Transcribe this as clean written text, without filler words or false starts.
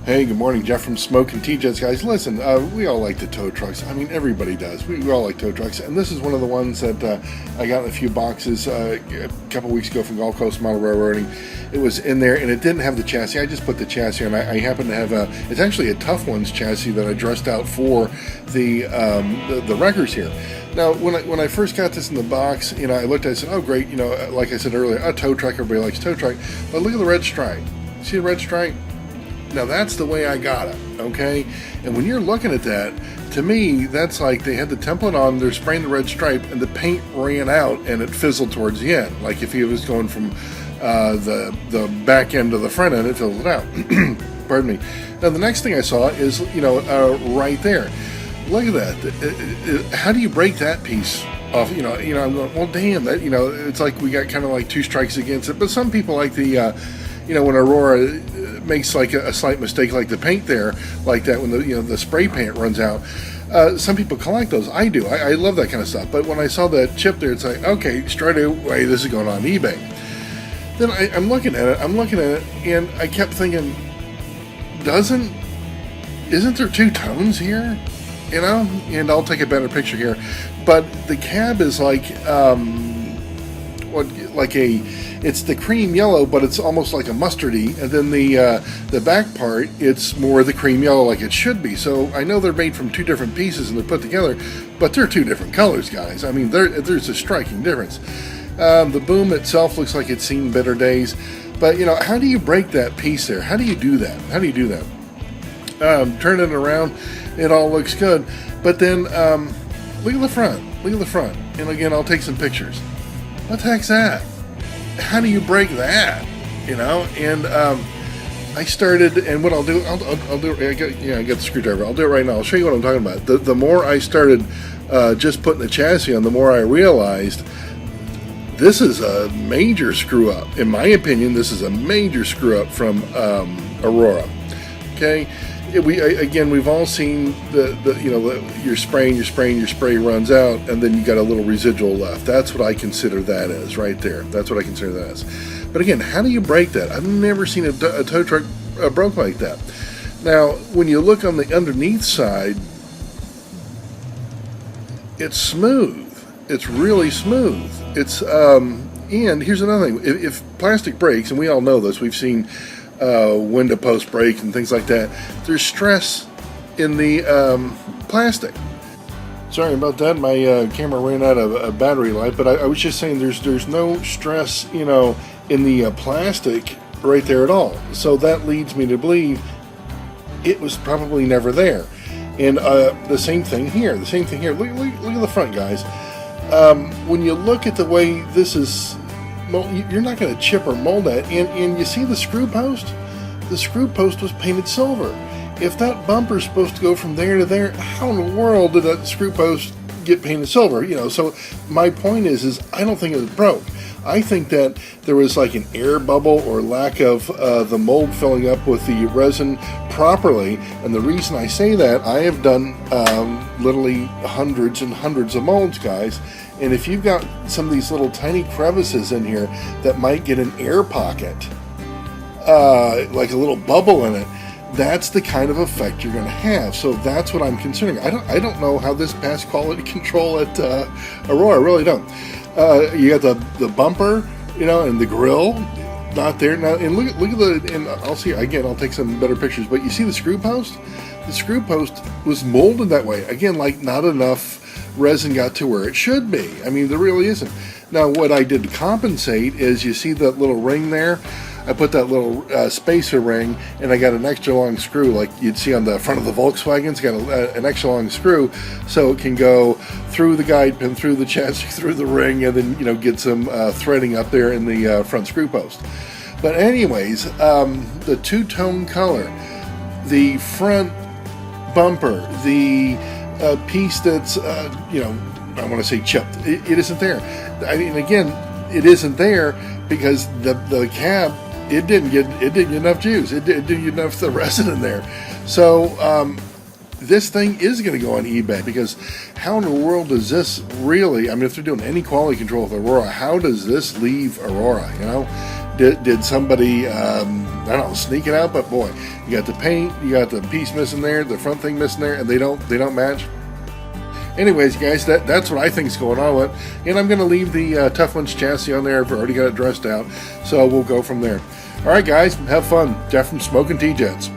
Hey, good morning, Jeff from Smoke and T-Jets, guys. Listen, we all like the tow trucks. I mean, everybody does. We all like tow trucks, and this is one of the ones that I got in a few boxes a couple weeks ago from Gulf Coast Model Railroading. It was in there, and it didn't have the chassis. I just put the chassis on. I happen to have it's actually a Tough Ones chassis that I dressed out for the wreckers here. Now, when I first got this in the box, I looked at it and said, oh, great, like I said earlier, a tow truck, everybody likes tow truck. But look at the red stripe. See the red stripe? Now, that's the way I got it, okay? And when you're looking at that, to me, that's like they had the template on, they're spraying the red stripe, and the paint ran out, and it fizzled towards the end. Like if it was going from the back end to the front end, it fizzled out. Pardon me. Now, the next thing I saw is, right there. Look at that. How do you break that piece off? I'm going, well, damn, that, it's like we got kind of like two strikes against it. But some people like the, when Aurora makes like a slight mistake, like the paint there, like that when the spray paint runs out. Some people collect those. I do. I love that kind of stuff. But when I saw that chip there, it's like, okay, straight away, this is going on eBay. Then I'm looking at it, and I kept thinking, isn't there two tones here? And I'll take a better picture here. But the cab is like, it's the cream yellow, but it's almost like a mustardy, and then the back part, it's more the cream yellow like it should be. So I know they're made from two different pieces and they're put together, but they're two different colors, guys. I mean, there's a striking difference. The boom itself looks like it's seen better days, but how do you break that piece there? How do you do that? Turn it around, it all looks good, but then look at the front. And again, I'll take some pictures. What the heck's that? How do you break that? And I started, and what I'll do, I'll do. I got the screwdriver. I'll do it right now. I'll show you what I'm talking about. The more I started just putting the chassis on, the more I realized this is a major screw up. In my opinion, this is a major screw up from Aurora. Okay. We've all seen you're spraying, your spray runs out, and then you got a little residual left. That's what I consider that as right there. That's what I consider that as. But again, how do you break that? I've never seen a tow truck broke like that. Now, when you look on the underneath side, it's smooth. It's really smooth. It's and here's another thing: if plastic breaks, and we all know this, we've seen window post breaks and things like that, there's stress in the plastic. Sorry about that, my camera ran out of battery life, but I was just saying there's no stress in the plastic right there at all. So that leads me to believe it was probably never there. And the same thing here. Look at the front, guys. When you look at the way this is, you're not going to chip or mold that. And you see the screw post? The screw post was painted silver. If that bumper is supposed to go from there to there, how in the world did that screw post get painted silver? So my point is I don't think it was broke. I think that there was like an air bubble or lack of the mold filling up with the resin properly. And the reason I say that, I have done literally hundreds and hundreds of molds, guys. And if you've got some of these little tiny crevices in here that might get an air pocket, like a little bubble in it, that's the kind of effect you're going to have. So that's what I'm considering. I don't know how this passed quality control at Aurora. I really don't. You got the bumper, and the grill, not there now. And look at and I'll see again. I'll take some better pictures. But you see the screw post? The screw post was molded that way. Again, like not enough resin got to where it should be. I mean, there really isn't. Now, what I did to compensate is, you see that little ring there? I put that little spacer ring, and I got an extra long screw, like you'd see on the front of the Volkswagen. It's got an extra long screw, so it can go through the guide pin, through the chassis, through the ring, and then get some threading up there in the front screw post. But anyways, the two-tone color, the front bumper, the piece that's I want to say chipped, it isn't there. I mean, again, it isn't there because the cab, it didn't get enough juice. It didn't get enough of the resin in there. So this thing is going to go on eBay, because how in the world does this really, I mean, if they're doing any quality control with Aurora, how does this leave Aurora, you know? Did somebody, I don't know, sneak it out? But boy, you got the paint, you got the piece missing there, the front thing missing there, and they don't match. Anyways, guys, that's what I think is going on with it. And I'm going to leave the Tough Lunch chassis on there. I've already got it dressed out, so we'll go from there. All right, guys, have fun. Jeff from Smoking T-Jets.